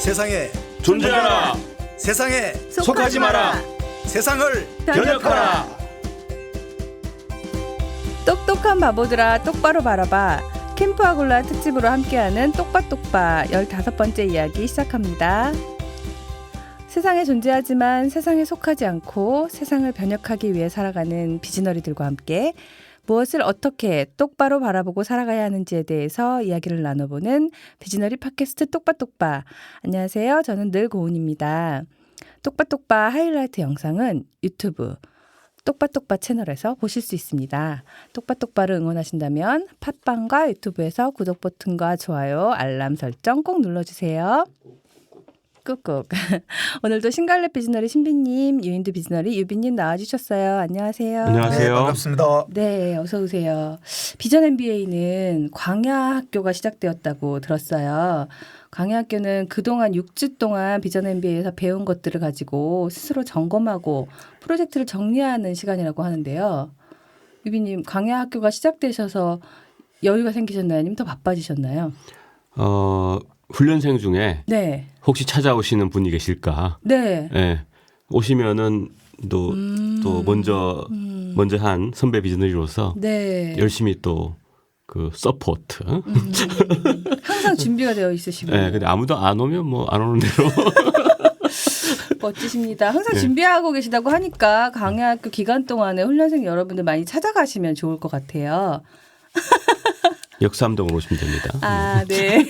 세상에 존재하라. 세상에 속하지 마라. 세상을 변혁하라. 똑똑한 바보들아 똑바로 바라봐. 캠프아골라 특집으로 함께하는 똑바똑바 15번째 이야기 시작합니다. 세상에 존재하지만 세상에 속하지 않고 세상을 변혁하기 위해 살아가는 비즈너리들과 함께 무엇을 어떻게 똑바로 바라보고 살아가야 하는지에 대해서 이야기를 나눠보는 비즈너리 팟캐스트 똑바똑바. 안녕하세요. 저는 늘 고은입니다. 똑바똑바 하이라이트 영상은 유튜브 똑바똑바 채널에서 보실 수 있습니다. 똑바똑바를 응원하신다면 팟빵과 유튜브에서 구독 버튼과 좋아요, 알람 설정 꼭 눌러주세요. 꾹꾹. 오늘도 신갈래 비즈너리 신비님, 유인드 비즈너리 유비님 나와주셨어요. 안녕하세요. 안녕하세요. 네, 반갑습니다. 네, 어서 오세요. 비전 MBA는 광야학교가 시작되었다고 들었어요. 광야학교는 그동안 6주 동안 비전 MBA에서 배운 것들을 가지고 스스로 점검하고 프로젝트를 정리하는 시간이라고 하는데요. 유비님, 광야학교가 시작되셔서 여유가 생기셨나요? 아니면 더 바빠지셨나요? 훈련생 중에 네. 혹시 찾아오시는 분이 계실까? 네. 네. 오시면은 또 먼저 한 선배 비즈너리로서 네. 열심히 또 그 서포트. 항상 준비가 되어 있으시고. 네. 근데 아무도 안 오면 뭐 안 오는 대로. 멋지십니다. 항상 네. 준비하고 계시다고 하니까 광야학교 기간 동안에 훈련생 여러분들 많이 찾아가시면 좋을 것 같아요. 역삼동으로 오시면 됩니다. 아, 네.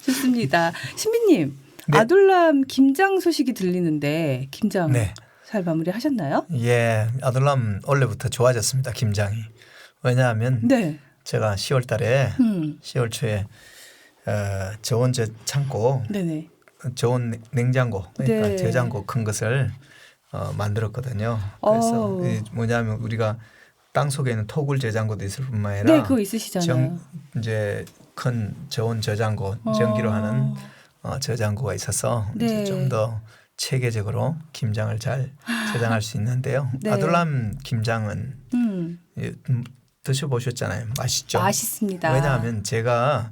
좋습니다. 신비님, 네. 아둘람 김장 소식이 들리는데 김장 네. 잘 마무리하셨나요? 예, 아들람 원래부터 좋아졌습니다. 김장이. 왜냐하면 네. 제가 10월 달에 10월 초에 저온 창고, 네네. 저온 냉장고, 그러니까 네. 저장고 큰 것을 만들었거든요. 그래서 뭐냐면 우리가 땅 속에 있는 토굴 저장고도 있을 뿐만 아니라 네, 그거 있으시잖아요. 이제 큰 저온 저장고, 전기로 하는 저장고가 있어서 네. 좀 더 체계적으로 김장을 잘 저장할 수 있는데요. 네. 아둘람 김장은 드셔보셨잖아요. 맛있죠. 맛있습니다. 왜냐하면 제가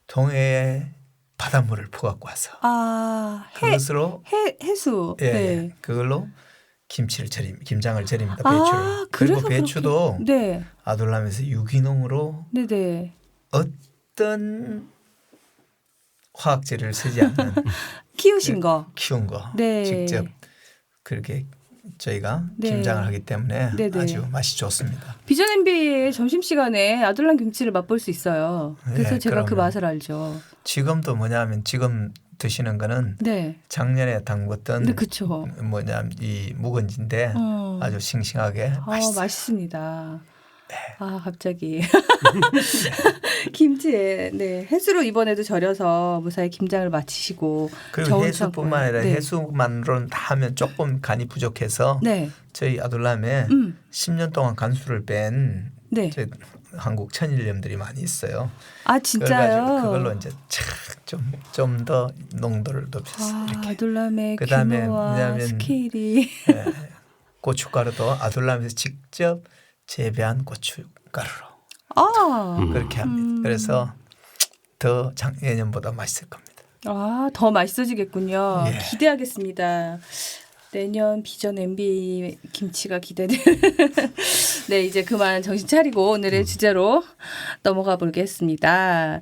동해에 바닷물을 퍼갖고 와서 그것으로 해수. 예, 네. 그걸로 김장을 절입니다. 배추를. 아, 그리고 그래서 배추도 그렇게, 네. 아둘람에서 유기농으로 네네. 어떤 화학제를 쓰지 않는 키우신 거. 키운 거 네. 직접 그렇게 저희가 네. 김장을 하기 때문에 네네. 아주 맛이 좋습니다. 비전 MBA의 점심시간에 아둘람 김치를 맛볼 수 있어요. 그래서 네, 제가 그 그럼요. 맛을 알죠. 지금도 뭐냐면 지금 드시는 거는 네. 작년에 담궜던 네, 그쵸. 뭐냐면 이 묵은지인데 아주 싱싱하게 맛있어요. 맛있습니다. 아, 갑자기. 김치에, 네. 해수로 이번에도 절여서 무사히 김장을 마치시고. 그리고 저온 해수뿐만 아니라 창고에. 네. 해수만으로는 다 하면 조금 간이 부족해서 네. 저희 아둘람에 10년 동안 간수를 뺀 네. 저희 한국 천일염들이 많이 있어요. 아, 진짜요? 그래가지고 그걸로 이제 좀 더 농도를 높였어요. 이렇게. 아둘람의 그다음에 규모와 왜냐하면 스케일이. 고춧가루도 아둘람에서 직접 재배한 고춧가루로 그렇게 합니다. 그래서 더 작년보다 맛있을 겁니다. 아, 더 맛있어지겠군요. 예. 기대하겠습니다. 내년 비전 MBA 김치가 기대되는. 네, 이제 그만 정신 차리고 오늘의 주제로 넘어가 보겠습니다.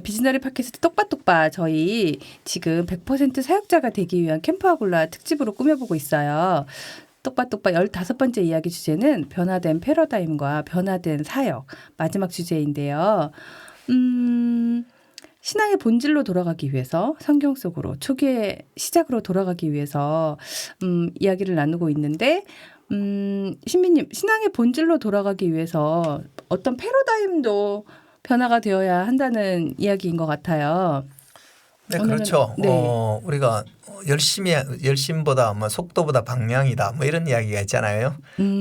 비즈너리 팟캐스트 똑바똑바 저희 지금 100% 사역자가 되기 위한 캠프아골라 특집으로 꾸며보고 있어요. 똑바똑바 15번째 이야기 주제는 변화된 패러다임과 변화된 사역 마지막 주제인데요. 신앙의 본질로 돌아가기 위해서 성경 속으로 초기의 시작으로 돌아가기 위해서 이야기를 나누고 있는데 신비님 신앙의 본질로 돌아가기 위해서 어떤 패러다임도 변화가 되어야 한다는 이야기인 것 같아요. 네, 오늘은- 그렇죠. 네. 우리가 열심보다 뭐 속도보다 방향이다 뭐 이런 이야기가 있잖아요.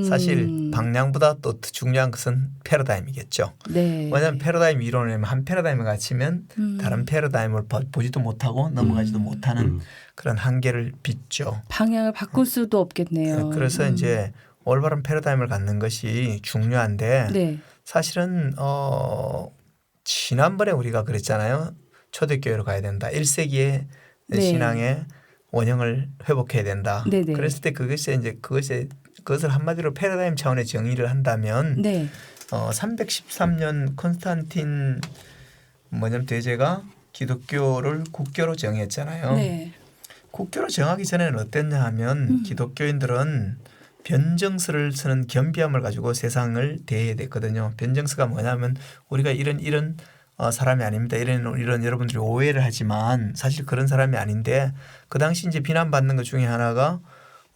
사실 방향보다 또 중요한 것은 패러다임이겠죠. 네. 왜냐하면 패러다임 이론을 한 패러다임에 갇히면 다른 패러다임을 보지도 못하고 넘어가지도 못하는 그런 한계를 빚죠. 방향을 바꿀 수도 없겠네요. 그래서 이제 올바른 패러다임을 갖는 것이 중요한데 네. 사실은 지난번에 우리가 그랬잖아요. 초대교회로 가야 된다. 1세기의 네. 신앙의 원형을 회복해야 된다. 네네. 그랬을 때 그것을 한마디로 패러다임 차원의 정의를 한다면 네. 313년 콘스탄틴 대제가 기독교를 국교로 정했잖아요. 네. 국교로 정하기 전에는 어땠냐 하면 기독교인들은 변정서를 쓰는 겸비함을 가지고 세상을 대해야 됐거든요. 변정서가 뭐냐면 우리가 이런 사람이 아닙니다. 이런 여러분들이 오해를 하지만 사실 그런 사람이 아닌데 그 당시 이제 비난받는 것 중에 하나가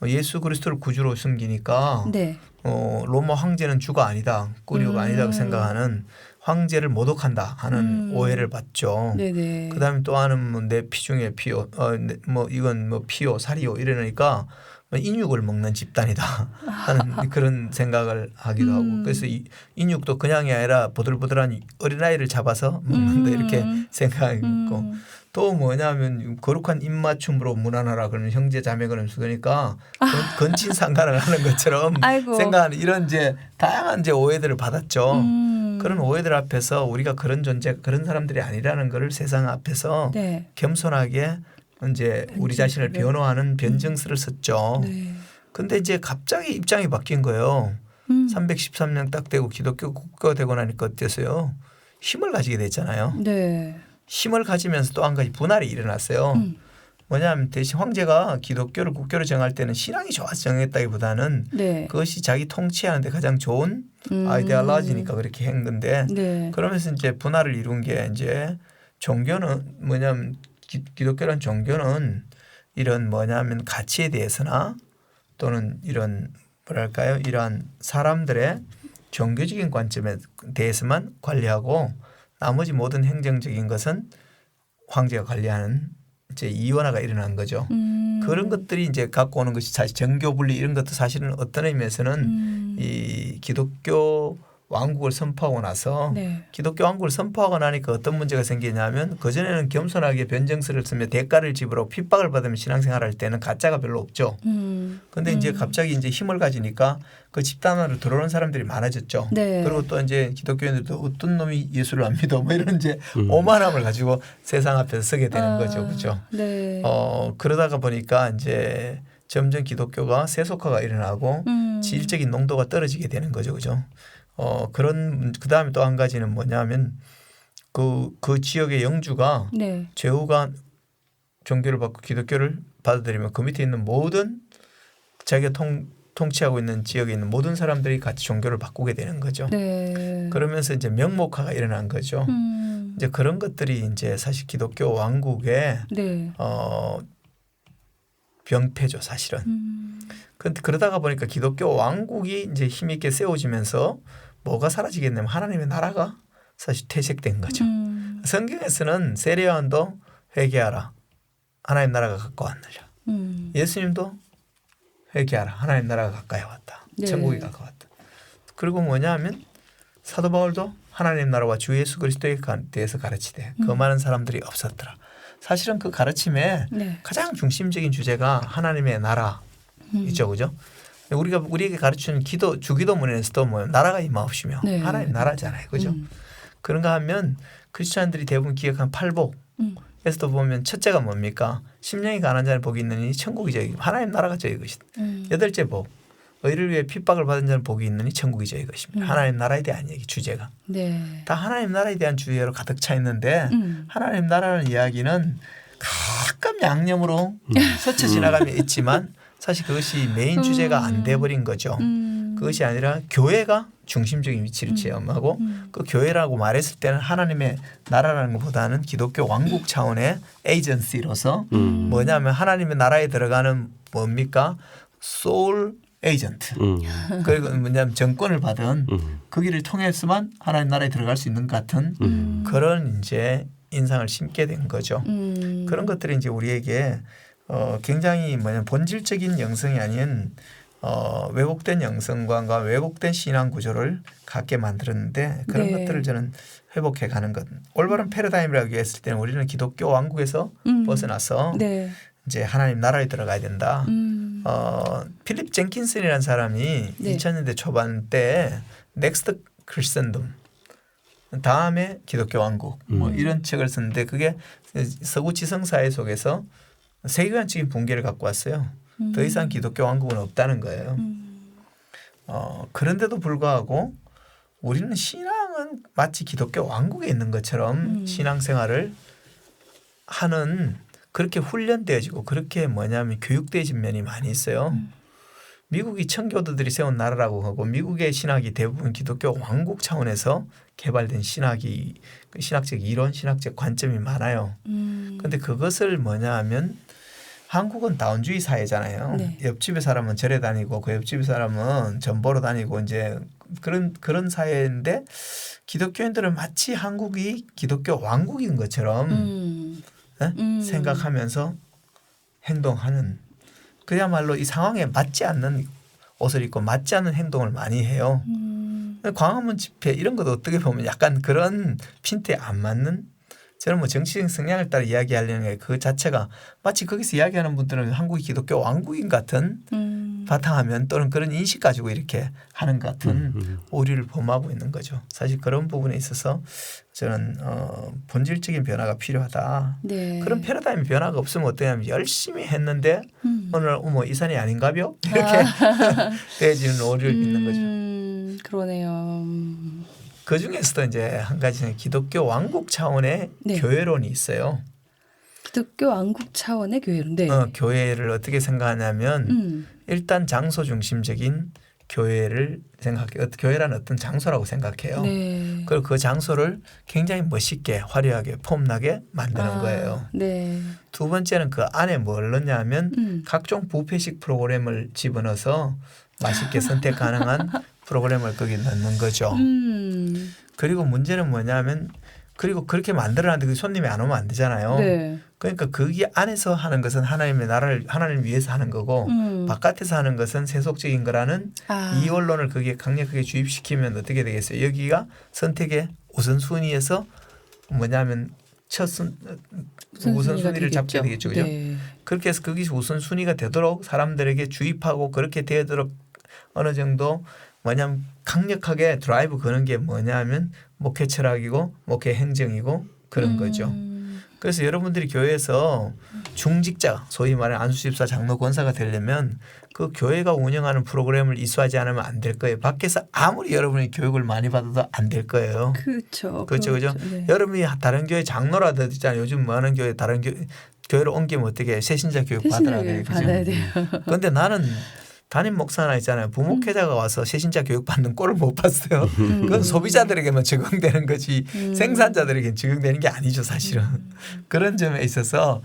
예수 그리스도를 구주로 숨기니까 네. 로마 황제는 주가 아니다. 꾸리오가 아니다고 생각하는 황제를 모독한다 하는 오해를 받죠. 네네. 그다음에 또 하나는 내 피 중에 피요. 이건 피요 사리요 이러니까 인육을 먹는 집단이다 하는 그런 생각을 하기도 하고 그래서 인육도 그냥이 아니라 보들보들한 어린아이를 잡아서 먹는다 이렇게 생각했고 또 뭐냐면 거룩한 입맞춤으로 문안하라 그러는 형제 자매그는 그러니까 건친상간을 하는 것처럼 아이고. 생각하는 이런 이제 다양한 이제 오해들을 받았죠. 그런 오해들 앞에서 우리가 그런 사람들이 아니라는 것을 세상 앞에서 네. 겸손하게 이제 우리 자신을 변호하는 변증서를 썼죠. 네. 근데 이제 갑자기 입장이 바뀐 거예요. 313년 딱 되고 기독교 국가가 되고 나니까 어땠어요? 힘을 가지게 됐잖아요. 네. 힘을 가지면서 또 한 가지 분할이 일어났어요. 뭐냐면 대신 황제가 기독교를 국교로 정할 때는 신앙이 좋아서 정했다기보다는 네. 그것이 자기 통치하는 데 가장 좋은 아이디올로지니까 그렇게 한 건데 네. 그러면서 이제 분할을 이룬 게 이제 종교는 뭐냐면 기독교란 종교는 이런 뭐냐면 가치에 대해서나 또는 이런 뭐랄까요 이러한 사람들의 종교적인 관점에 대해서만 관리하고 나머지 모든 행정적인 것은 황제가 관리하는 이제 이원화가 일어난 거죠. 그런 것들이 이제 갖고 오는 것이 사실 정교 분리 이런 것도 사실은 어떤 의미에서는 이 기독교 왕국을 선포하고 나서 네. 기독교 왕국을 선포하고 나니까 어떤 문제가 생기냐면 그전에는 겸손하게 변정서를 쓰며 대가를 지불하고 핍박을 받으면 신앙생활할 때는 가짜가 별로 없죠. 그런데 이제 갑자기 이제 힘을 가지니까 그 집단으로 들어오는 사람들이 많아졌죠. 네. 그리고 또 이제 기독교인들도 어떤 놈이 예수를 안 믿어 뭐 이런 이제 오만함을 가지고 세상 앞에서 서게 되는 거죠. 그렇죠. 네. 그러다가 보니까 이제 점점 기독교가 세속화가 일어나고 질적인 농도가 떨어지게 되는 거죠. 그죠. 그다음에 또 한 가지는 뭐냐면 그 지역의 영주가 네. 제후가 종교를 받고 기독교를 받아들이면 그 밑에 있는 모든 자기가 통치하고 있는 지역에 있는 모든 사람들이 같이 종교를 바꾸게 되는 거죠. 네. 그러면서 이제 명목화가 일어난 거죠. 이제 그런 것들이 이제 사실 기독교 왕국의 네. 병폐죠, 사실은. 그러다가 보니까 기독교 왕국이 이제 힘있게 세워지면서 뭐가 사라지겠냐면 하나님의 나라가 사실 퇴색된 거죠. 성경에서는 세례요한도 회개하라. 하나님 나라가 가까웠느냐. 예수님도 회개하라. 하나님 나라가 가까이 왔다. 네. 천국이 가까웠다. 그리고 뭐냐 하면 사도 바울도 하나님 나라와 주 예수 그리스도에 대해서 가르치되 그 많은 사람들이 없었더라. 사실은 그 가르침의 네. 가장 중심적인 주제가 하나님의 나라이죠. 그죠? 우리에게 가르치는 주기도문에서도 뭐 나라가 임하옵시며 네. 하나님 나라잖아요. 그죠? 그런가 하면 크리스찬들이 대부분 기억한 팔복에서도 보면 첫째가 뭡니까? 심령이 가난한 자는 복이 있느니 천국이 저희 하나님 나라가 저희 것이다. 여덟째 복. 의를 위해 핍박을 받은 자는 복이 있느니 천국이 저희 것입니다. 하나님 나라에 대한 얘기 주제가. 네. 다 하나님 나라에 대한 주제로 가득 차 있는데 하나님 나라는 이야기는 가끔 양념으로 스쳐 지나가며 있지만 사실 그것이 메인 주제가 안 돼버린 거죠. 그것이 아니라 교회가 중심적인 위치를 체험하고 그 교회라고 말했을 때는 하나님의 나라라는 것보다는 기독교 왕국 차원의 에이전시로서 뭐냐면 하나님의 나라에 들어가는 뭡니까? 소울 에이전트. 그리고 뭐냐면 정권을 받은 그 길을 통해서만 하나님 나라에 들어갈 수 있는 것 같은 그런 이제 인상을 심게 된 거죠. 그런 것들이 이제 우리에게 굉장히 본질적인 영성이 아닌 왜곡된 영성관과 왜곡된 신앙 구조를 갖게 만들었는데 그런 네. 것들을 저는 회복해 가는 것. 올바른 패러다임이라고 했을 때는 우리는 기독교 왕국에서 벗어나서 네. 이제 하나님 나라에 들어가야 된다. 필립 젠킨슨이라는 사람이 네. 2000년대 초반 때 넥스트 크리스천덤 다음에 기독교 왕국 뭐 이런 책을 썼는데 그게 서구 지성사회 속에서 세계관적인 붕괴를 갖고 왔어요. 더 이상 기독교 왕국은 없다는 거예요. 그런데도 불구하고 우리는 신앙은 마치 기독교 왕국에 있는 것처럼 신앙생활을 하는 그렇게 훈련되어지고 그렇게 뭐냐면 교육되어진 면이 많이 있어요. 미국이 청교도들이 세운 나라라고 하고 미국의 신학이 대부분 기독교 왕국 차원에서 개발된 신학적 이론, 신학적 관점이 많아요. 그런데 그것을 뭐냐 하면 한국은 다원주의 사회잖아요. 네. 옆집의 사람은 절에 다니고 그 옆집의 사람은 전 보러 다니고 이제 그런 사회인데 기독교인들은 마치 한국이 기독교 왕국인 것처럼 생각하면서 행동하는 그야말로 이 상황에 맞지 않는 옷을 입고 맞지 않는 행동을 많이 해요. 광화문 집회 이런 것도 어떻게 보면 약간 그런 핀트에 안 맞는 저는 뭐 정치적 성향을 따라 이야기하려는 게 그 자체가 마치 거기서 이야기하는 분들은 한국이 기독교 왕국인 같은 바탕화면 또는 그런 인식 가지고 이렇게 하는 것 같은 오류를 범하고 있는 거죠. 사실 그런 부분에 있어서 저는 본질적인 변화가 필요하다. 네. 그런 패러다임 변화가 없으면 어떠냐면 열심히 했는데 오늘 어머 이 산이 아닌가벼? 이렇게 되어지는 오류를 빚는 거죠. 그러네요. 그 중에서도 이제 한 가지는 기독교 왕국 차원의 네. 교회론이 있어요. 기독교 왕국 차원의 교회론. 네. 교회를 어떻게 생각하냐면 일단 장소 중심적인 교회를 생각해요. 교회라는 어떤 장소라고 생각해요. 네. 그리고 그 장소를 굉장히 멋있게 화려하게 폼나게 만드는 거예요. 네. 두 번째는 그 안에 뭘 넣냐면 각종 부패식 프로그램을 집어넣어서 맛있게 선택 가능한 프로그램을 거기 넣는 거죠. 그리고 문제는 뭐냐면 그리고 그렇게 만들어놨는데 손님이 안 오면 안 되잖아요. 네. 그러니까 거기 안에서 하는 것은 하나님의 나라를 하나님을 위해서 하는 거고 바깥에서 하는 것은 세속적인 거라는 이원론을 거기에 강력하게 주입시키면 어떻게 되겠어요? 여기가 선택의 우선순위에서 뭐냐면 우선순위를 잡게 되겠죠. 그죠? 네. 그렇게 해서 거기 우선순위가 되도록 사람들에게 주입하고 그렇게 되도록 어느 정도 뭐냐면 강력하게 드라이브 거는 게 뭐냐면 목회 철학이고 목회 행정이고 그런 거죠. 그래서 여러분들이 교회에서 중직자 소위 말하는 안수집사 장로 권사가 되려면 그 교회가 운영하는 프로그램을 이수하지 않으면 안 될 거예요. 밖에서 아무리 여러분이 교육을 많이 받아도 안 될 거예요. 그렇죠. 그렇죠. 그죠? 네. 여러분이 다른 교회 장로라도 있잖아요. 요즘 많은 교회 다른 교회로 옮기면 어떻게 새신자 교육 받으라 그래요. 받아야 돼요. 그런데 나는 담임 목사나 있잖아요. 부목회자가 와서 새신자 교육 받는 꼴을 못 봤어요. 그건 소비자들에게만 적용되는 거지 생산자들에게는 적용되는 게 아니죠, 사실은. 그런 점에 있어서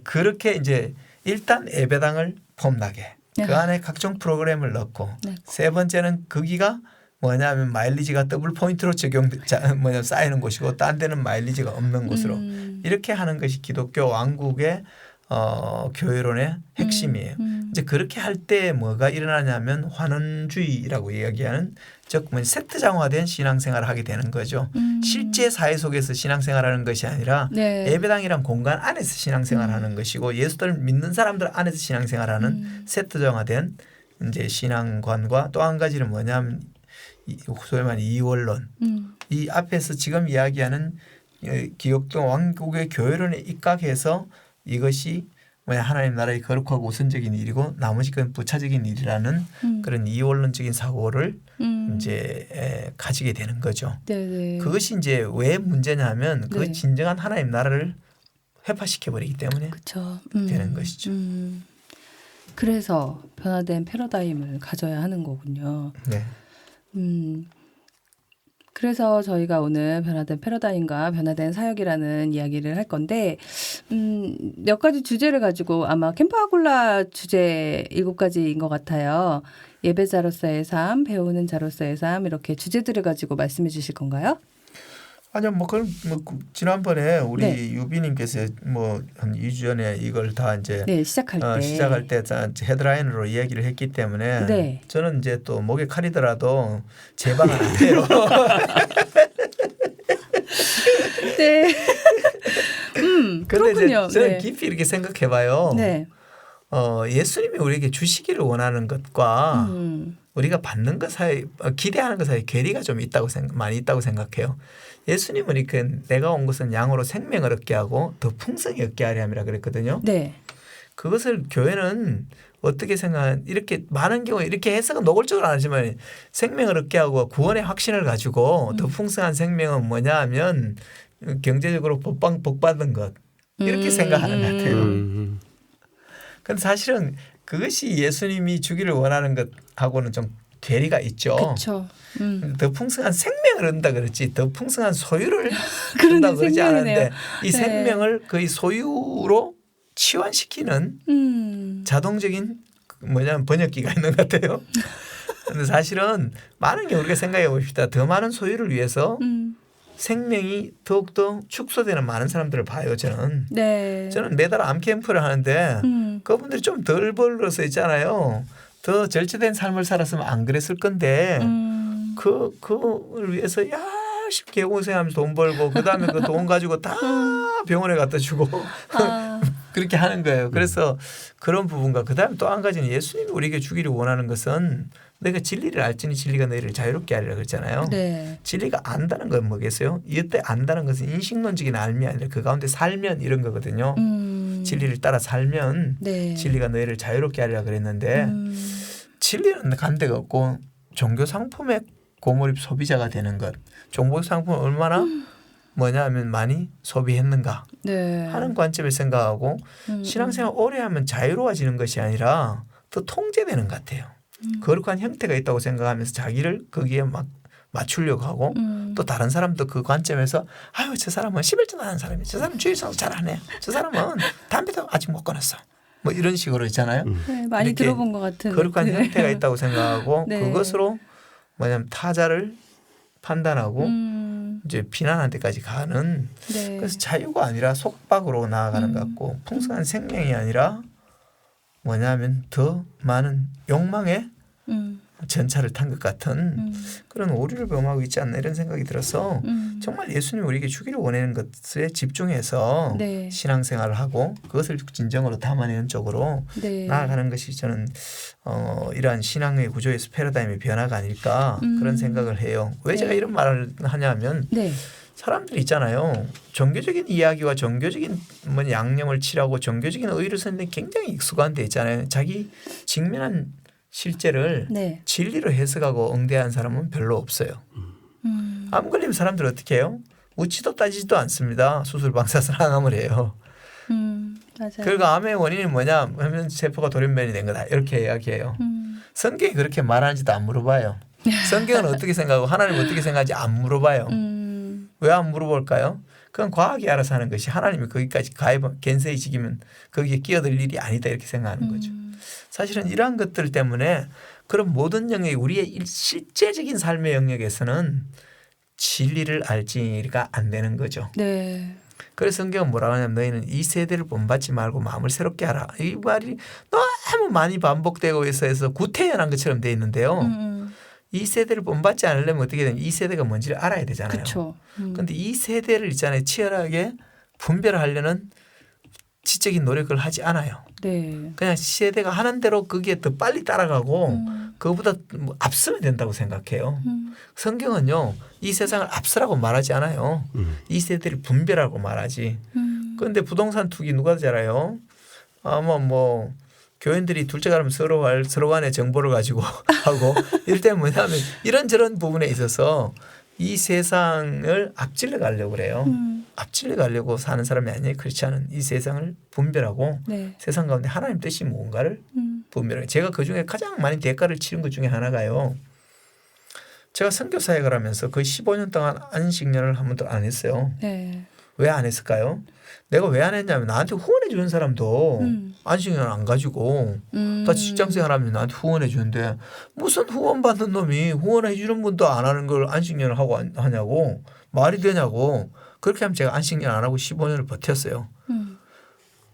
그렇게 이제 일단 예배당을 폼나게 그 안에 각종 프로그램을 넣고 세 번째는 거기가 뭐냐면 마일리지가 더블 포인트로 쌓이는 곳이고 딴 데는 마일리지가 없는 곳으로 이렇게 하는 것이 기독교 왕국의 교회론의 핵심이에요. 이제 그렇게 할 때 뭐가 일어나냐면 환원주의라고 이야기하는 즉 세트장화된 신앙생활을 하게 되는 거죠. 실제 사회 속에서 신앙생활하는 것이 아니라 예배당이란 공간 안에서 신앙생활하는 것이고 예수를 믿는 사람들 안에서 신앙생활하는 세트장화된 이제 신앙관과 또 한 가지는 뭐냐면 소위 말하는 이원론. 이 앞에서 지금 이야기하는 기독교 왕국의 교회론에 입각해서 이것이 뭐야 하나님 나라의 거룩하고 우선적인 일이고 나머지 건 부차적인 일이라는 그런 이원론적인 사고를 이제 가지게 되는 거죠. 네네. 그것이 이제 왜 문제냐면 그 진정한 하나님 나라를 회파시켜 버리기 때문에 그쵸. 되는 것이죠. 그래서 변화된 패러다임을 가져야 하는 거군요. 네. 그래서 저희가 오늘 변화된 패러다임과 변화된 사역이라는 이야기를 할 건데 몇 가지 주제를 가지고 아마 캠프아골라 주제 7가지인 것 같아요. 예배자로서의 삶, 배우는 자로서의 삶 이렇게 주제들을 가지고 말씀해 주실 건가요? 아니요, 뭐 그럼 뭐 지난번에 우리 유비님께서 뭐 한 2주 전에 이걸 다 이제 시작할 때 헤드라인으로 이야기를 했기 때문에 저는 이제 또 목에 칼이더라도 제방은 안 돼요. 네. 그런데 이제 저는 깊이 이렇게 생각해봐요. 네. 예수님이 우리에게 주시기를 원하는 것과 우리가 받는 것 사이 기대하는 것 사이 괴리가 좀 많이 있다고 생각해요. 예수님은 이렇게 내가 온 것은 양으로 생명을 얻게 하고 더 풍성히 얻게 하려 함이라 그랬거든요. 네. 그것을 교회는 어떻게 이렇게 많은 경우에 이렇게 해석은 노골적으로 안 하지만 생명을 얻게 하고 구원의 확신을 가지고 더 풍성한 생명은 뭐냐 하면 경제적으로 복받은 것 이렇게 생각하는 것 같아요. 그런데 사실은 그것이 예수님이 주기를 원하는 것하고는 좀 괴리가 있죠. 그렇죠. 더 풍성한 생명을 얻는다 그랬지 더 풍성한 소유를 그러네, 얻는다 그러지 않았는데 이 네. 생명을 거의 소유로 치환시키는 자동적인 뭐냐면 번역기가 있는 것 같아요. 그런데 사실은 많은 게 우리가 생각해 봅시다. 더 많은 소유를 위해서 생명이 더욱더 축소되는 많은 사람들을 봐요. 저는 매달 암 캠프를 하는데 그분들이 좀 덜 벌어서 있잖아요. 더 절제된 삶을 살았으면 안 그랬을 건데 그걸 위해서 열심히 개고생하면서 돈 벌고 그다음에 그 돈 가지고 다 병원에 갖다 주고 그렇게 하는 거예요. 그래서 그런 부분과 그다음에 또 한 가지는 예수님이 우리에게 주기를 원하는 것은 너희가 진리를 알지니 진리가 너희를 자유롭게 하리라 그랬잖아요. 네. 진리가 안다는 건 뭐겠어요? 이때 안다는 것은 인식론적인 알미 아니라 그 가운데 살면 이런 거거든요. 진리를 따라 살면 네. 진리가 너희를 자유롭게 하리라 그랬는데 진리는 간 데가 없고 종교 상품의 고몰입 소비자가 되는 것. 종교 상품을 얼마나 뭐냐 하면 많이 소비했는가 네. 하는 관점을 생각하고 신앙생활 오래 하면 자유로워지는 것이 아니라 더 통제되는 것 같아요. 거룩한 형태가 있다고 생각하면서 자기를 거기에 막 맞추려고 하고 또 다른 사람도 그 관점에서 아유 저 사람은 11조 하는 사람이야. 저 사람은 주일성을 잘하네. 저 사람은 담배도 아직 못 끊었어. 뭐 이런 식으로 있잖아요. 네, 많이 들어본 것 같은. 거룩한 형태가 있다고 생각하고 네. 그것으로 뭐냐면 타자를 판단하고 이제 비난하는 데까지 가는 네. 그래서 자유가 아니라 속박으로 나아가는 것 같고 풍성한 생명이 아니라 뭐냐면 더 많은 욕망의 전차를 탄 것 같은 그런 오류를 범하고 있지 않나 이런 생각이 들어서 정말 예수님이 우리에게 주기를 원하는 것에 집중해서 네. 신앙생활을 하고 그것을 진정으로 담아내는 쪽으로 네. 나아가는 것이 저는 이러한 신앙의 구조에서 패러다임의 변화가 아닐까 그런 생각을 해요. 왜 제가 이런 말을 하냐면 네. 사람들이 있잖아요. 종교적인 이야기와 종교적인 뭐 양념을 칠하고 종교적인 의의를 쓰는데 굉장히 익숙한 데 있잖아요. 자기 직면한 실제를 네. 진리로 해석하고 응대하는 사람은 별로 없어요. 암 걸리면 사람들 어떻게 해요? 묻지도 따지지도 않습니다. 수술 방사선 항암을 해요. 맞아요. 그리고 암의 원인이 뭐냐 하면 세포가 돌연변이 된 거다 이렇게 이야기해요. 성경이 그렇게 말하는지도 안 물어봐요. 성경은 어떻게 생각하고 하나님은 어떻게 생각하는지 안 물어봐요. 왜 안 물어볼까요? 그건 과학이 알아서 하는 것이 하나님이 거기까지 겐세이 지기면 거기에 끼어들 일이 아니다 이렇게 생각하는 거죠. 사실은 이러한 것들 때문에 그런 모든 영역이 우리의 실제적인 삶의 영역에서는 진리를 알지가 안 되는 거죠. 네. 그래서 성경은 뭐라고 하냐면 너희는 이 세대를 본받지 말고 마음을 새롭게 하라. 이 말이 너무 많이 반복되고 해서 구태연한 것처럼 돼 있는데요. 이 세대를 본받지 않으려면 어떻게 되냐면 이 세대가 뭔지를 알아야 되잖아요. 그렇죠. 그런데 이 세대를 있잖아요. 치열하게 분별하려는 지적인 노력을 하지 않아요. 네. 그냥 세대가 하는 대로 거기에 더 빨리 따라가고 그거보다 뭐 앞서면 된다고 생각해요. 성경은요. 이 세상을 앞서라고 말하지 않아요. 이 세대를 분별하고 말하지. 그런데 부동산 투기 누가 잘 알아요? 아마 뭐 교인들이 둘째 가면 서로 간의 정보를 가지고 하고 이럴 때는 뭐냐면 이런저런 부분에 있어서 이 세상을 앞질러 가려고 그래요. 앞질러 가려고 사는 사람이 아니에요. 그렇지 않은 이 세상을 분별하고 네. 세상 가운데 하나님 뜻이 뭔가를 분별해요. 제가 그중에 가장 많이 대가를 치른 것 중에 하나가요. 제가 선교사역을 하면서 거의 15년 동안 안식년을 한 번도 안 했어요. 네. 왜 안 했을까요? 내가 왜 안 했냐면 나한테 후원해 주는 사람도 안식년 안 가지고 다 직장생활 하면 나한테 후원해 주는데 무슨 후원 받는 놈이 후원해 주는 분도 안 하는 걸 안식년을 하고 하냐고 말이 되냐고 그렇게 하면 제가 안식년 안 하고 15년을 버텼어요.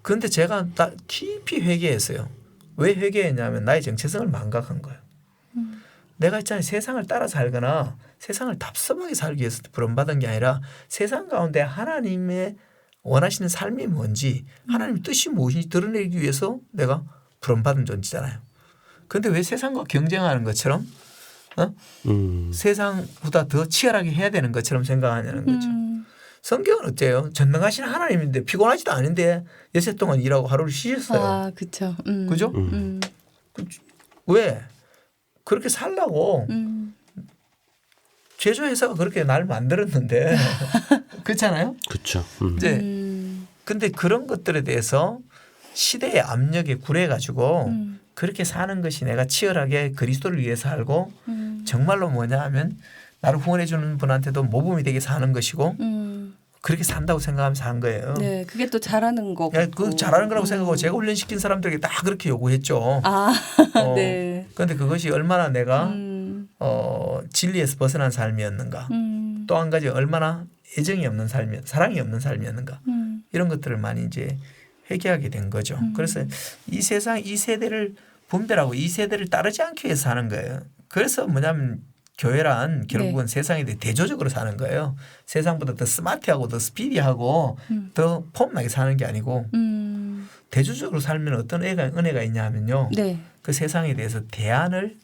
그런데 제가 깊이 회개했어요. 왜 회개했냐면 나의 정체성을 망각한 거예요. 내가 있잖아요. 세상을 따라 살거나 세상을 답답하게 살기 위해서 부름받은 게 아니라 세상 가운데 하나님의 원하시는 삶이 뭔지 하나님의 뜻이 무엇인지 드러내기 위해서 내가 부름받은 존재잖아요. 근데 왜 세상과 경쟁하는 것처럼 세상보다 더 치열하게 해야 되는 것처럼 생각하냐는 거죠. 성경은 어때요? 전능하신 하나님인데 피곤하지도 않은데 여세 동안 일하고 하루를 쉬셨어요. 아, 그렇죠. 그죠? 왜? 그렇게 살라고 제조회사가 그렇게 날 만들었는데 그렇잖아요. 그렇죠. 이제 근데 그런 것들에 대해서 시대의 압력에 굴해가지고 그렇게 사는 것이 내가 치열하게 그리스도를 위해 살고 정말로 뭐냐 하면 나를 후원해 주는 분한테도 모범이 되게 사는 것이고 그렇게 산다고 생각하면서 한 거예요. 네, 그게 또 잘하는 거고. 그 잘하는 거라고 생각하고 제가 훈련시킨 사람들에게 다 그렇게 요구했죠. 아, 네. 그런데 그것이 얼마나 내가 진리에서 벗어난 삶이었는가. 또 한 가지 얼마나 애정이 없는 삶이, 사랑이 없는 삶이었는가. 이런 것들을 많이 이제 회개하게 된 거죠. 그래서 이 세상 이 세대를 분별하고 이 세대를 따르지 않기 위해서 사는 거예요. 그래서 뭐냐면 교회란 결국은 세상에 대해 대조적으로 사는 거예요. 세상보다 더 스마트하고 더 스피디하고 더 폼나게 사는 게 아니고 대조적으로 살면 어떤 은혜가 있냐 하면요. 네. 그 세상에 대해서 대안을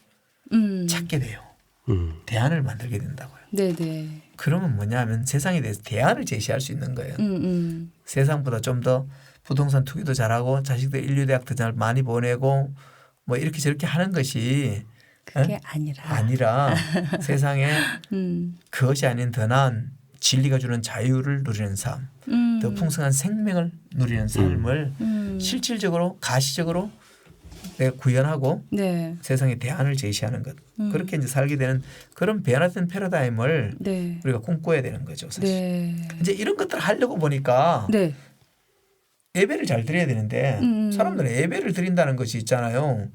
찾게 돼요. 대안을 만들게 된다고요. 네네. 그러면 뭐냐 하면 세상에 대해서 대안을 제시할 수 있는 거예요. 세상보다 좀 더 부동산 투기도 잘하고 자식들 인류대학 더 잘 많이 보내고 뭐 이렇게 저렇게 하는 것이 그게 아니라 세상에 그것이 아닌 더 나은 진리가 주는 자유를 누리는 삶, 더 풍성한 생명을 누리는 삶을 실질적으로 가시적으로 내가 구현하고 네. 세상에 대안을 제시하는 것. 그렇게 이제 살게 되는 그런 변화된 패러다임을 네. 우리가 꿈꿔야 되는 거죠. 사실. 네. 이제 이런 것들을 하려고 보니까 네. 예배를 잘 드려야 되는데 사람들은 예배를 드린다는 것이 있잖아요.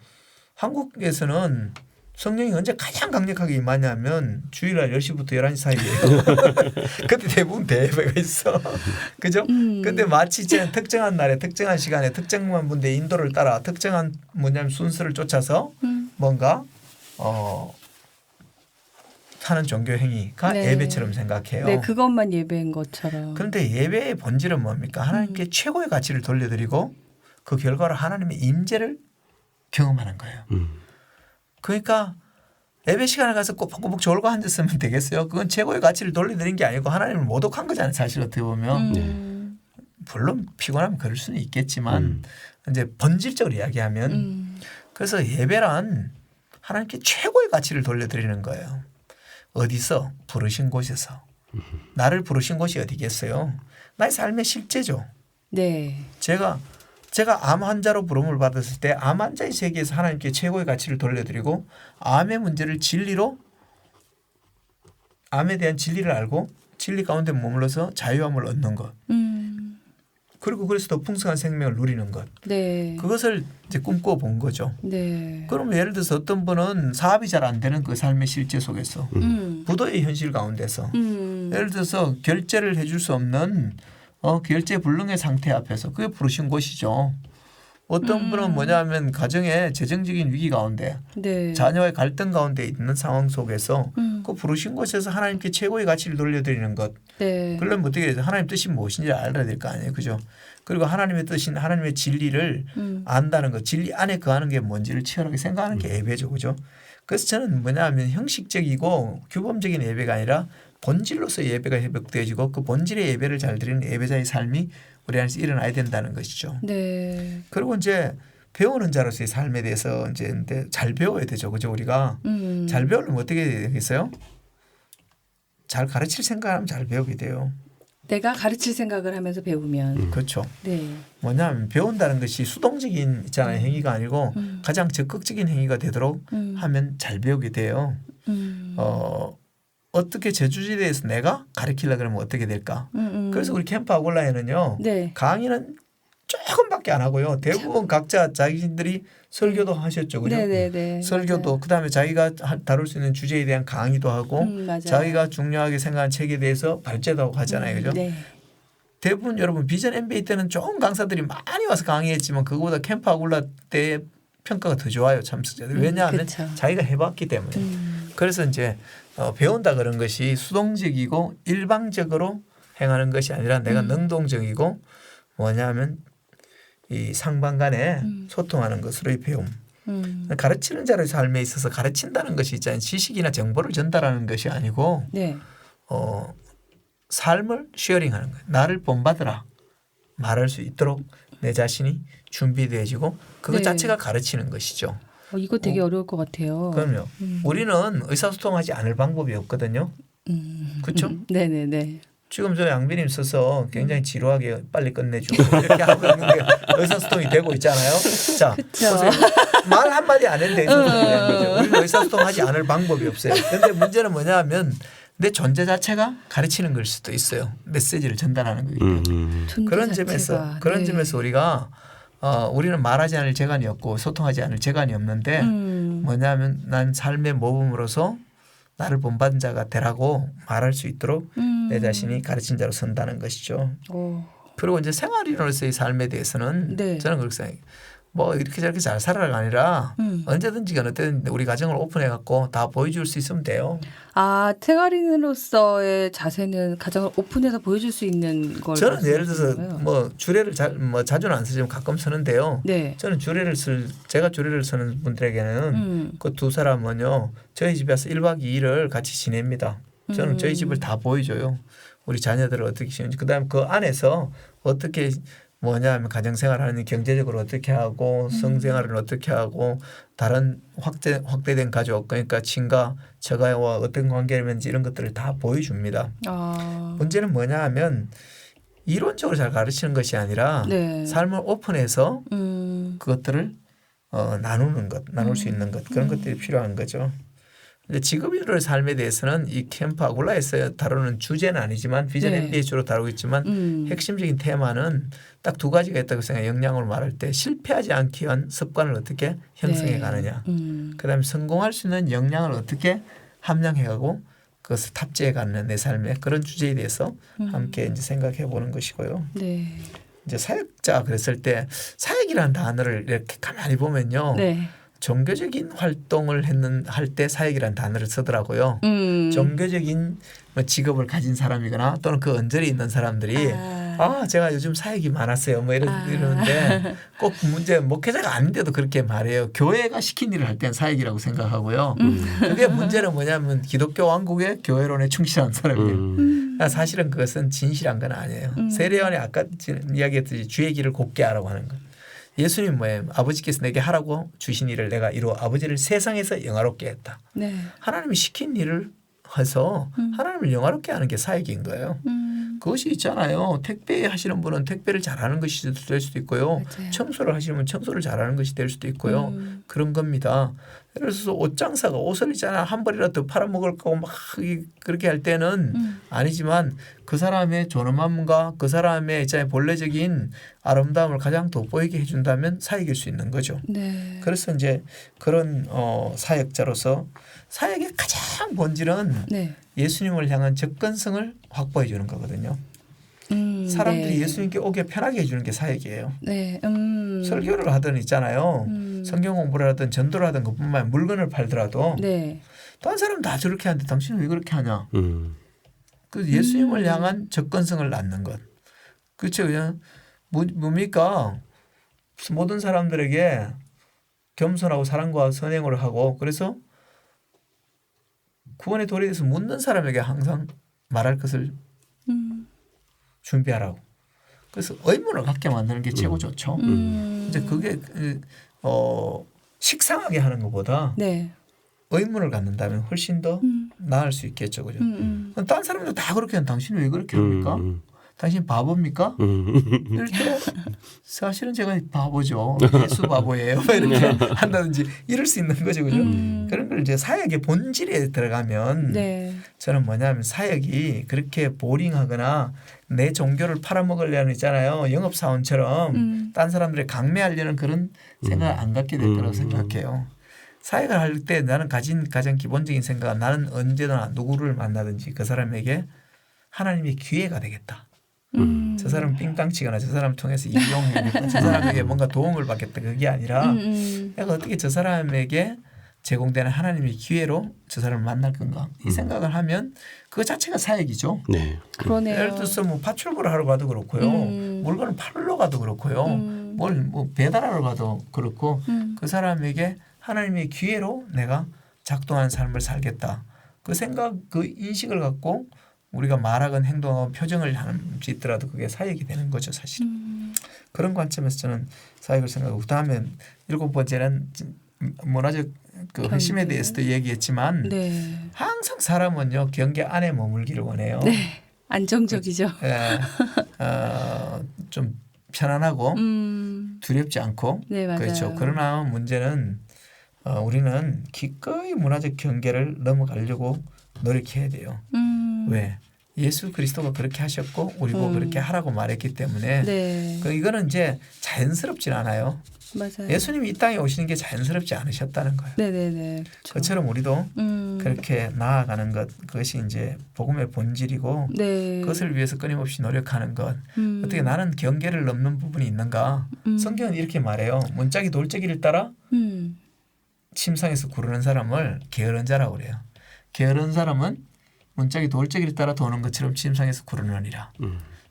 한국에서는 성령이 언제 가장 강력하게 임하냐면 주일날 10시부터 11시 사이에요. 그때 대부분 대예배가 있어. 그죠? 근데 마치 이제 특정한 날에 특정한 시간에 특정한 분들의 인도를 따라 특정한 뭐냐면 순서를 쫓아서 뭔가 하는 종교 행위가 네. 예배처럼 생각해요. 네, 그것만 예배인 것처럼. 그런데 예배의 본질은 뭡니까? 하나님께 최고의 가치를 돌려드리고 그 결과로 하나님의 임재를 경험하는 거예요. 그러니까 예배 시간에 가서 꼬북꼬북 졸고 앉았으면 되겠어요. 그건 최고의 가치를 돌려드린 게 아니고 하나님을 모독한 거잖아요. 사실 어떻게 보면. 물론 피곤하면 그럴 수는 있겠지만 이제 본질적으로 이야기하면 그래서 예배란 하나님께 최고의 가치를 돌려드리는 거예요. 어디서? 부르신 곳에서. 나를 부르신 곳이 어디겠어요? 나의 삶의 실제죠. 네. 제가 암 환자로 부름을 받았을 때 암 환자의 세계에서 하나님께 최고의 가치를 돌려드리고 암의 문제를 진리로 암에 대한 진리를 알고 진리 가운데 머물러서 자유함을 얻는 것. 그리고 그래서 더 풍성한 생명을 누리는 것. 네. 그것을 이제 꿈꿔 본 거죠. 네. 그럼 예를 들어서 어떤 분은 사업이 잘 안 되는 그 삶의 실제 속에서 부도의 현실 가운데서 예를 들어서 결제를 해줄 수 없는 결제 불능의 상태 앞에서 그게 부르신 곳이죠. 어떤 분은 뭐냐면 가정의 재정적인 위기 가운데 네. 자녀와의 갈등 가운데 있는 상황 속에서 그 부르신 곳에서 하나님께 최고의 가치를 돌려드리는 것. 네. 그러면 어떻게 해서 하나님 뜻이 무엇인지 알아야 될 거 아니에요. 그죠? 그리고 하나님의 뜻인 하나님의 진리를 안다는 것. 진리 안에 거하는 게 뭔지를 치열하게 생각하는 게 예배죠. 그죠? 그래서 저는 뭐냐면 형식적이고 규범적인 예배가 아니라 본질로서 예배가 회복되어지고 그 본질의 예배를 잘 드리는 예배자의 삶이 우리 안에서 일어나야 된다는 것이죠. 네. 그리고 이제 배우는 자로서의 삶에 대해서 이제 잘 배워야 되죠. 그죠? 우리가 잘 배우려면 어떻게 되겠어요? 잘 가르칠 생각하면 잘 배우게 돼요. 내가 가르칠 생각을 하면서 배우면. 그렇죠. 네. 뭐냐면 배운다는 것이 수동적인 있잖아요. 행위가 아니고 가장 적극적인 행위가 되도록 하면 잘 배우게 돼요. 어떻게 제주지에 대해서 내가 가르치려고 그러면 어떻게 될까? 그래서 우리 캠프 아골라에는요. 네. 강의는 조금밖에 안 하고요. 대부분 각자 자기들이 설교도 하셨죠. 그죠? 네네네. 설교도 맞아요. 그다음에 자기가 다룰 수 있는 주제에 대한 강의도 하고 맞아요. 자기가 중요하게 생각한 책에 대해서 발제도 하고 하잖아요. 그죠? 네. 대부분 여러분 비전 MBA 때는 좋은 강사들이 많이 와서 강의했지만 그거보다 캠프 아골라 때 평가가 더 좋아요. 참석자들. 왜냐하면 그쵸. 자기가 해봤기 때문에. 그래서 이제 배운다 그런 것이 수동적이고 일방적으로 행하는 것이 아니라 내가 능동적이고 뭐냐면 이 상방 간에 소통하는 것으로의 배움. 가르치는 자의 삶에 있어서 가르친다는 것이 있잖아요. 지식이나 정보를 전달하는 것이 아니고 네. 삶을 쉐어링하는 거예요. 나를 본받으라 말할 수 있도록 내 자신이 준비되어지고 그것 네. 자체가 가르치는 것이죠. 이거 되게 어려울 것 같아요. 그럼요. 우리는 의사소통하지 않을 방법이 없거든요. 그렇죠? 네네네. 지금 저 양비님 써서 굉장히 지루하게 빨리 끝내주고 이렇게 하고 있는데 의사소통이 되고 있잖아요. 자, 그쵸. 보세요. 말 한마디 안 했는데 의사소통이 되는 거죠. 우리는 의사소통하지 않을 방법이 없어요. 그런데 문제는 뭐냐 하면 내 존재 자체가 가르치는 걸 수도 있어요. 메시지를 전달하는 거기 때문에. 그런 점에서 그런 점에서 우리가 우리는 말하지 않을 재간이 없고 소통하지 않을 재간이 없는데 뭐냐면 난 삶의 모범으로서 나를 본받은 자가 되라고 말할 수 있도록 내 자신이 가르친 자로 선다는 것이죠. 그리고 이제 생활인으로서의 삶에 대해서는 네. 저는 그렇게 생각해요. 뭐 이렇게 저렇게 잘 살아가 아니라 언제든지 어느 때든 우리 가정을 오픈해 갖고 다 보여줄 수 있으면 돼요. 생활인으로서의 자세는 가정을 오픈해서 보여줄 수 있는 걸. 저는 예를 들어서 거예요? 뭐 주례를 자주는 안 쓰지만 가끔 쓰는데요. 네. 저는 제가 주례를 쓰는 분들에게는 그 두 사람은요 저희 집에 와서 1박 2일을 같이 지냅니다. 저는 저희 집을 다 보여줘요. 우리 자녀들을 어떻게 키우는지. 그다음에 그 안에서 어떻게 뭐냐면 가정생활하는 경제적으로 어떻게 하고 성생활은 어떻게 하고 다른 확대된 가족 그러니까 친가 처가와 어떤 관계라든지 이런 것들을 다 보여줍니다. 문제는 뭐냐 하면 이론적으로 잘 가르치는 것이 아니라 네. 삶을 오픈해서 그것들을 나눌 수 있는 것 그런 것들이 필요한 거죠. 이제 직업인으로의 삶에 대해서는 이 캠프 아굴라에서 다루는 주제는 아니지만 비전 네. MBA 주로 다루고 있지만 핵심적인 테마는 딱 두 가지가 있다고 생각해요. 역량으로 말할 때 실패하지 않기 위한 습관을 어떻게 형성해 네. 가느냐. 그다음에 성공할 수 있는 역량을 어떻게 함량해 가고 그것을 탑재해 가는 내 삶에 그런 주제에 대해서 함께 이제 생각해 보는 것이고요. 네. 이제 사역자 그랬을 때 사역이라는 단어를 이렇게 가만히 보면요. 네. 종교적인 활동을 할 때 사역이라는 단어를 쓰더라고요. 종교적인 뭐 직업을 가진 사람이거나 또는 그 언저리에 있는 사람들이 제가 요즘 사역이 많았어요. 뭐 이러는데 꼭 문제 목회자가 아닌데도 그렇게 말해요. 교회가 시킨 일을 할 때는 사역이라고 생각하고요. 그게 문제는 뭐냐면 기독교 왕국의 교회론에 충실한 사람이에요. 사실은 그것은 진실한 건 아니에요. 세례요한이 아까 이야기했듯이 주의 길을 곱게 하라고 하는 거예요. 예수님 뭐예요? 아버지께서 내게 하라고 주신 일을 내가 이루어 아버지를 세상에서 영화롭게 했다. 네. 하나님이 시킨 일을 해서 하나님을 영화롭게 하는 게 사역인 거예요. 그것이 있잖아요. 택배 하시는 분은 택배를 잘하는 것이 될 수도 있고요. 맞아요. 청소를 하시는 분은 청소를 잘하는 것이 될 수도 있고요. 그런 겁니다. 예를 들어서 옷 장사가 옷을 있잖아 한 벌이라도 팔아먹을 거고 막 그렇게 할 때는 아니지만 그 사람의 존엄함과 그 사람의 있잖아요 본래적인 아름다움을 가장 돋보이게 해준다면 사역일 수 있는 거죠. 네. 그래서 이제 그런 사역자로서 사역의 가장 본질은 네. 예수님을 향한 접근성을 확보해 주는 거거든요. 사람들이 네. 예수님께 오게 편하게 해주는 게 사역이에요. 네. 설교를 하든 있잖아요. 성경 공부를 하든 전도를 하든 그뿐만 아니라 물건을 팔더라도 네. 다른 사람 다 저렇게 하는데 당신은 왜 그렇게 하냐. 그 예수님을 향한 접근성을 낳는 것. 그렇죠. 그냥 뭡니까 모든 사람들에게 겸손하고 사랑과 선행을 하고 그래서 구원의 도리에 대해서 묻는 사람에게 항상 말할 것을 준비하라고. 그래서 의문을 갖게 만드는 게 최고 좋죠. 이제 그게 식상하게 하는 것보다 네. 의문을 갖는다면 훨씬 더 나을 수 있겠죠, 그죠? 다른 사람들 다 그렇게 하면 당신은 왜 그렇게 합니까? 당신 바보입니까? 이럴 때 사실은 제가 바보죠. 예수 바보예요. 이렇게 한다든지 이럴 수 있는 거죠, 그죠? 그런 걸 이제 사역의 본질에 들어가면 네. 저는 뭐냐면 사역이 그렇게 보링하거나 내 종교를 팔아먹으려는 있잖아요. 영업사원처럼 딴 사람들을 강매하려는 그런 생각을 안 갖게 될 거라고 생각해요. 사역을 할 때 나는 가진 가장 기본적인 생각은 나는 언제나 누구를 만나든지 그 사람에게 하나님의 기회가 되겠다. 저 사람 삥땅 치거나 저 사람 통해서 이용하겠다. 저 사람에게 뭔가 도움을 받겠다. 그게 아니라 내가 어떻게 저 사람에게 제공되는 하나님의 기회로 저 사람을 만날 건가 이 생각을 하면 그 자체가 사역이죠. 네. 그러네요. 예를 들어서 뭐 파출부를 하러 가도 그렇고요. 물건을 팔러 가도 그렇고요. 뭘 뭐 배달하러 가도 그렇고 그 사람에게 하나님의 기회로 내가 작동하는 삶을 살겠다. 그 생각, 그 인식을 갖고 우리가 말하건 행동하건 표정을 하는지 있더라도 그게 사역이 되는 거죠, 사실. 그런 관점에서 저는 사역을 생각하고 그다음에 7번째는 문화적 그 핵심에 대해서도 얘기했지만 네. 항상 사람은요 경계 안에 머물기를 원해요. 네. 안정적이죠. 예, 좀 편안하고 두렵지 않고 네, 맞아요. 그렇죠. 그러나 문제는 우리는 기꺼이 문화적 경계를 넘어가려고 노력해야 돼요. 왜? 예수 그리스도가 그렇게 하셨고 우리 보고 그렇게 하라고 말했기 때문에 네. 이거는 이제 자연스럽진 않아요. 맞아요. 예수님이 이 땅에 오시는 게 자연스럽지 않으셨다는 거예요. 네네네. 그렇죠. 그처럼 우리도 그렇게 나아가는 것 그것이 이제 복음의 본질이고 네. 그것을 위해서 끊임없이 노력하는 것. 어떻게 나는 경계를 넘는 부분이 있는가? 성경은 이렇게 말해요. 문짝이 돌짝이를 따라 침상에서 구르는 사람을 게으른 자라고 그래요. 게으른 사람은 문짝이 돌짝이를 따라 도는 것처럼 침상에서 구르느니라.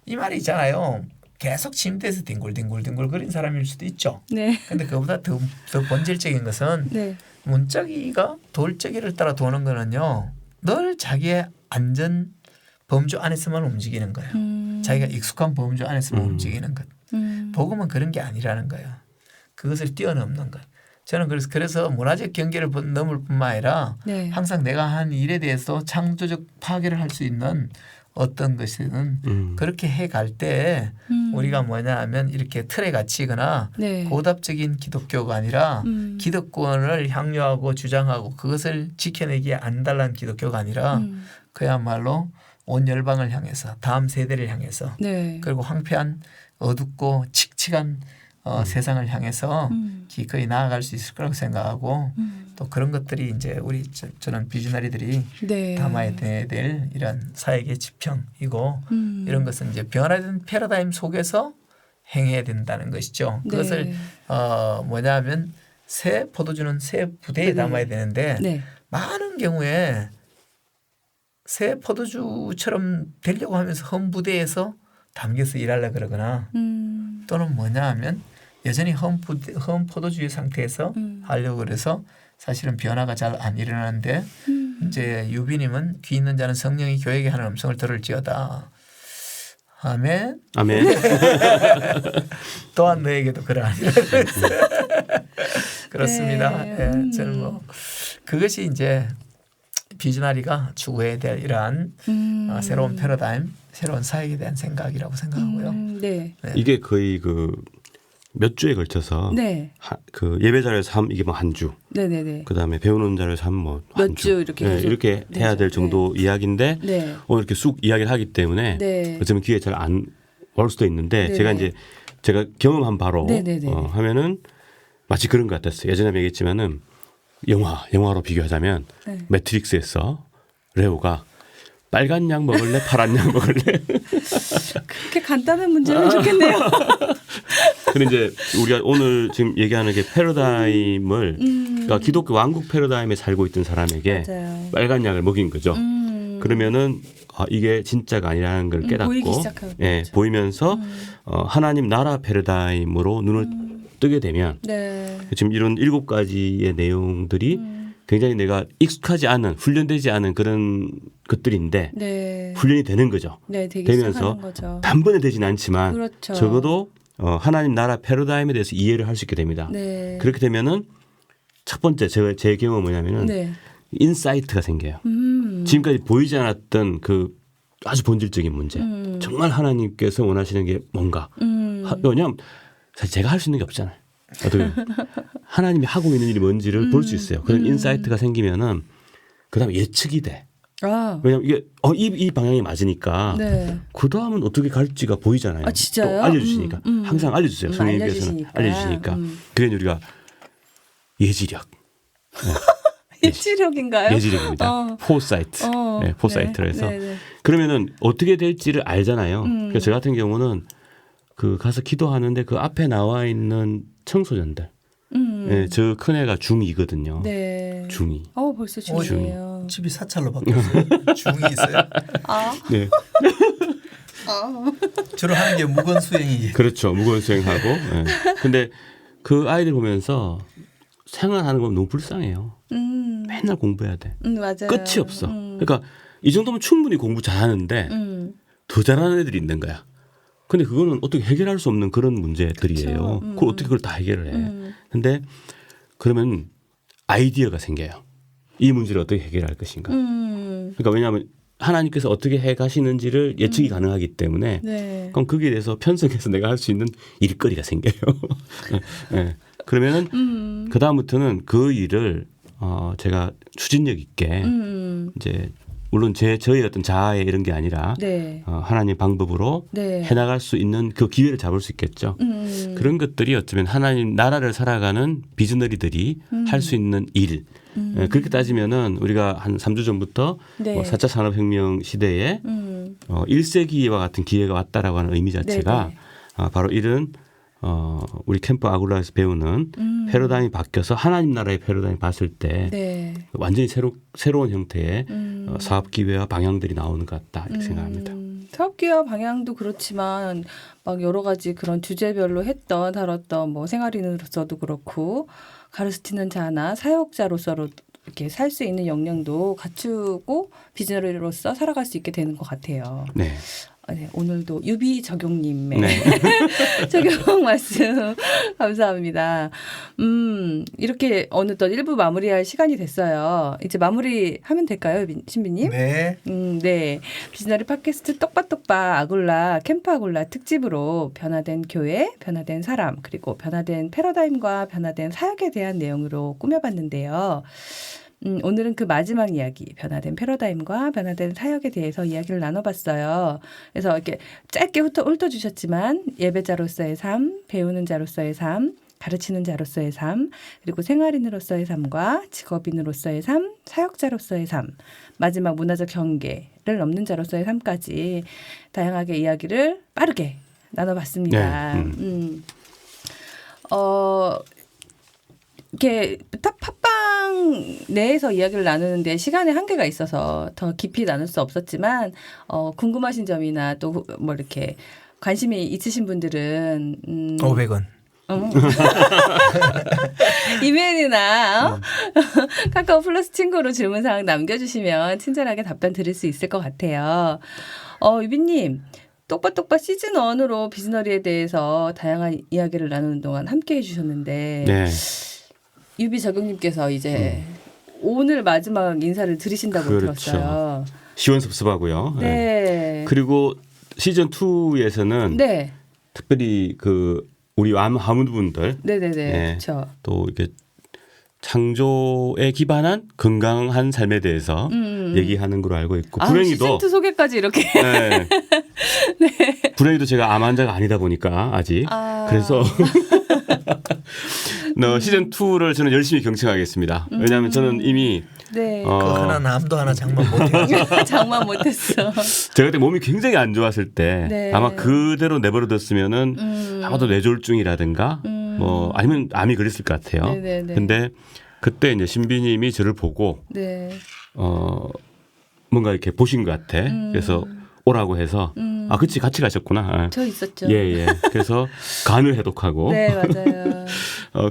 이 말이 있잖아요. 계속 침대에서 뒹굴뒹굴 거린 사람일 수도 있죠. 네. 근데 그보다 더 본질적인 것은 네. 문짝이가 돌짝이를 따라 도는 거는요. 늘 자기의 안전 범주 안에서만 움직이는 거예요. 자기가 익숙한 범주 안에서만 움직이는 것. 복음은 그런 게 아니라는 거예요. 그것을 뛰어넘는 것. 저는 그래서 문화적 경계를 넘을 뿐만 아니라 네. 항상 내가 한 일에 대해서 창조적 파괴를 할 수 있는 어떤 것이든 그렇게 해갈 때 우리가 뭐냐 하면 이렇게 틀에 갇히거나 네. 고답적인 기독교가 아니라 기득권을 향유하고 주장하고 그것을 지켜내기에 안달난 기독교가 아니라 그야말로 온 열방을 향해서 다음 세대를 향해서 네. 그리고 황폐한 어둡고 칙칙한 세상을 향해서 기꺼이 나아갈 수 있을 거라고 생각하고 또 그런 것들이 이제 우리 저는 비주너리들이 네. 담아야 될 이런 사역의 지평이고 이런 것은 이제 변화된 패러다임 속에서 행해야 된다는 것이죠. 네. 그것을 뭐냐하면 새 포도주는 새 부대에 담아야 되는데 네. 많은 경우에 새 포도주처럼 되려고 하면서 험 부대에서 담겨서 일하려 그러거나 또는 뭐냐 하면 여전히 험 포도주의 상태에서 하려고 그래서 사실은 변화가 잘 안 일어나는데 이제 유비님은 귀 있는 자는 성령이 교회에게 하는 음성을 들을지어다. 아멘. 아멘. 또한 너에게도 그러하니라. 그렇습니다. 네. 예, 저는 뭐 그것이 이제 비즈나리가 추구해야 될 이러한 새로운 패러다임, 새로운 사역에 대한 생각이라고 생각하고요. 네. 네. 이게 거의 그 몇 주에 걸쳐서 네. 그 예배 자리에서 이게 뭐 한 주, 네네네. 그다음에 배우는 자리에서 뭐 몇 한 주 주 이렇게 네, 계속 이렇게 해야 될 정도 이야기인데 네. 오늘 이렇게 쑥 이야기를 하기 때문에 네. 어쩌면 귀에 잘 안 올 수도 있는데 네네. 제가 경험한 바로 네네네. 하면은 마치 그런 것 같았어요. 예전에 얘기했지만은 영화로 비교하자면 네. 매트릭스에서 레오가 빨간 약 먹을래 파란 약 먹을래 그렇게 간단한 문제면 좋겠네요. 근데 이제 우리가 오늘 지금 얘기하는 게 패러다임을 그러니까 기독교 왕국 패러다임에 살고 있던 사람에게 맞아요. 빨간 약을 먹인 거죠. 그러면은 이게 진짜가 아니라는 걸 깨닫고 보이기 시작하고 예, 그렇죠. 보이면서 하나님 나라 패러다임으로 눈을 뜨게 되면 네. 지금 이런 7가지의 내용들이 굉장히 내가 익숙하지 않은 훈련되지 않은 그런 것들인데 네. 훈련이 되는 거죠. 네, 되기 되면서 시작하는 거죠. 단번에 되진 않지만 그렇죠. 적어도 하나님 나라 패러다임에 대해서 이해를 할 수 있게 됩니다. 네. 그렇게 되면은 첫 번째 제 경험은 뭐냐면은 네. 인사이트가 생겨요. 지금까지 보이지 않았던 그 아주 본질적인 문제. 정말 하나님께서 원하시는 게 뭔가. 왜냐하면 사실 제가 할 수 있는 게 없잖아요. 어떻게 하나님이 하고 있는 일이 뭔지를 볼 수 있어요. 그런 인사이트가 생기면은 그다음에 예측이 돼. 아. 왜냐하면 이게 이 방향이 맞으니까 네. 그 다음은 어떻게 갈지가 보이잖아요. 아, 진짜요? 또 알려주시니까 항상 알려주세요. 성령님께서는 알려주시니까. 그게 우리가 예지력. 예지력인가요? 예지력입니다. 포사이트. 네, 포사이트라 해서 네, 네. 그러면은 어떻게 될지를 알잖아요. 그래서 저 같은 경우는 그 가서 기도하는데 그 앞에 나와 있는 청소년들. 네, 저 큰애가 중2거든요. 네. 중2. 벌써 중이에요. 집이 사찰로 바뀌었어요. 중이 있어요. 아. 네. 주로 하는 게 무건 수행이지. 그렇죠. 무거운 수행하고. 예. 근데 그 아이들 보면서 생활하는 건 너무 불쌍해요. 맨날 공부해야 돼. 맞아요. 끝이 없어. 그러니까 이 정도면 충분히 공부 잘하는데 더 잘하는 애들이 있는 거야. 근데 그거는 어떻게 해결할 수 없는 그런 문제들이에요. 그걸 어떻게 그걸 다 해결을 해. 근데 그러면 아이디어가 생겨요. 이 문제를 어떻게 해결할 것인가. 그러니까 왜냐하면 하나님께서 어떻게 해 가시는지를 예측이 가능하기 때문에 네. 그럼 거기에 대해서 편성해서 내가 할 수 있는 일거리가 생겨요. 네. 그러면은 그 다음부터는 그 일을 제가 추진력 있게 이제 물론 저의 어떤 자아의 이런 게 아니라 네. 하나님 방법으로 네. 해나갈 수 있는 그 기회를 잡을 수 있겠죠. 그런 것들이 어쩌면 하나님 나라를 살아가는 비즈너리들이 할 수 있는 일. 그렇게 따지면은 우리가 한 3주 전부터 네. 뭐 4차 산업혁명 시대에 1세기와 같은 기회가 왔다라고 하는 의미 자체가 바로 이런 우리 캠프 아굴라에서 배우는 패러다임이 바뀌어서 하나님 나라의 패러다임이 봤을 때 네. 완전히 새로운 형태의 사업 기회와 방향들이 나오는 것 같다 이렇게 생각합니다. 사업기업 방향도 그렇지만 막 여러 가지 그런 주제별로 다뤘던 뭐 생활인으로서도 그렇고 가르치는 자나 사역자로서 이렇게 살 수 있는 역량도 갖추고 비즈너리로서 살아갈 수 있게 되는 것 같아요. 네. 네, 오늘도 유비 적용님의 네. 적용 말씀 감사합니다. 이렇게 어느덧 1부 마무리할 시간이 됐어요. 이제 마무리하면 될까요, 신비님? 네. 네. 비즈너리 팟캐스트 똑바똑바 아굴라 캠프 아굴라 특집으로 변화된 교회, 변화된 사람, 그리고 변화된 패러다임과 변화된 사역에 대한 내용으로 꾸며봤는데요. 오늘은 그 마지막 이야기, 변화된 패러다임과 변화된 사역에 대해서 이야기를 나눠봤어요. 그래서 이렇게 짧게 훑어주셨지만 예배자로서의 삶, 배우는 자로서의 삶, 가르치는 자로서의 삶, 그리고 생활인으로서의 삶과 직업인으로서의 삶, 사역자로서의 삶, 마지막 문화적 경계를 넘는 자로서의 삶까지 다양하게 이야기를 빠르게 나눠봤습니다. 네. 이렇게 팟빵 내에서 이야기를 나누는데 시간의 한계가 있어서 더 깊이 나눌 수 없었지만 궁금하신 점이나 또 뭐 이렇게 관심이 있으신 분들은 500원. 이메일이나 카카오 플러스 친구로 질문사항 남겨주시면 친절하게 답변 드릴 수 있을 것 같아요. 유비님. 똑바똑바 시즌 1으로 비즈너리에 대해서 다양한 이야기를 나누는 동안 함께해 주셨는데 네. 유비 적용님께서 이제 오늘 마지막 인사를 들으신다고 그렇죠. 들었어요. 시원섭섭하고요. 네. 네. 그리고 시즌 2에서는 네. 특별히 그 우리 하무분들 네네네. 네. 그렇죠. 또 이렇게 창조에 기반한 건강한 삶에 대해서 얘기하는 걸로 알고 있고 불행히도 시즌2 소개까지 이렇게 네. 네. 불행히도 제가 암 환자가 아니다 보니까 아직 그래서 시즌 2를 저는 열심히 경청하겠습니다. 왜냐하면 저는 이미 네. 그 하나 남도 하나 장만 못해가지고 장만 못했어. 제가 그때 몸이 굉장히 안 좋았을 때 네. 아마 그대로 내버려뒀으면은 아마도 뇌졸중이라든가 뭐 아니면 암이 그랬을 것 같아요. 네네네. 근데 그때 이제 신비님이 저를 보고 네. 뭔가 이렇게 보신 것 같아. 그래서 오라고 해서 그치 같이 가셨구나. 저 있었죠. 예. 그래서 간을 해독하고 네 맞아요.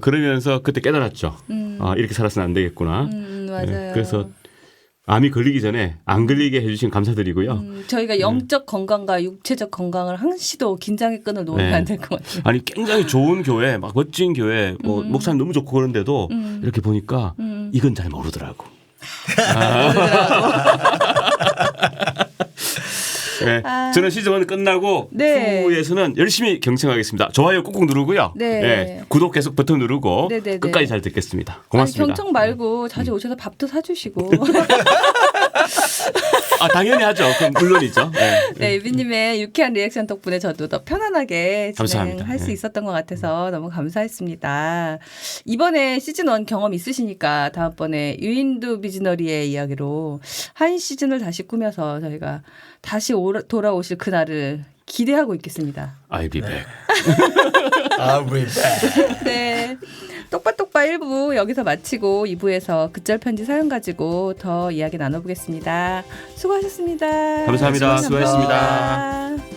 그러면서 그때 깨달았죠. 이렇게 살아서는 안 되겠구나. 맞아요. 예, 그래서 암이 걸리기 전에 안 걸리게 해주신 감사드리고요. 저희가 영적 건강과 육체적 건강을 한시도 긴장의 끈을 놓으면 안 될 것 같아요. 아니 굉장히 좋은 교회, 막 멋진 교회, 뭐 목사님 너무 좋고 그런데도 이렇게 보니까 이건 잘 모르더라고. 네, 저는 시즌 1 끝나고 네. 2에서는 열심히 경청하겠습니다. 좋아요 꾹꾹 누르고요. 네. 네, 구독 계속 버튼 누르고 네네네. 끝까지 잘 듣겠습니다. 고맙습니다. 아니, 경청 말고 자주 오셔서 밥도 사주시고. 당연히 하죠. 그럼 물론이죠. 네. 네, 유비님의 유쾌한 리액션 덕분에 저도 더 편안하게 감사합니다. 진행할 수 네. 있었던 것 같아서 너무 감사했습니다. 이번에 시즌 1 경험 있으시니까 다음번에 유인도 비즈너리의 이야기로 한 시즌을 다시 꾸며서 저희가 다시 돌아오실 그날을 기대하고 있겠습니다. I'll be back. I'll be back. 네. 똑바똑바 1부 여기서 마치고 2부에서 급절 편지 사연 가지고 더 이야기 나눠보겠습니다. 수고하셨습니다. 감사합니다. 수고하셨습니다. 수고하셨습니다.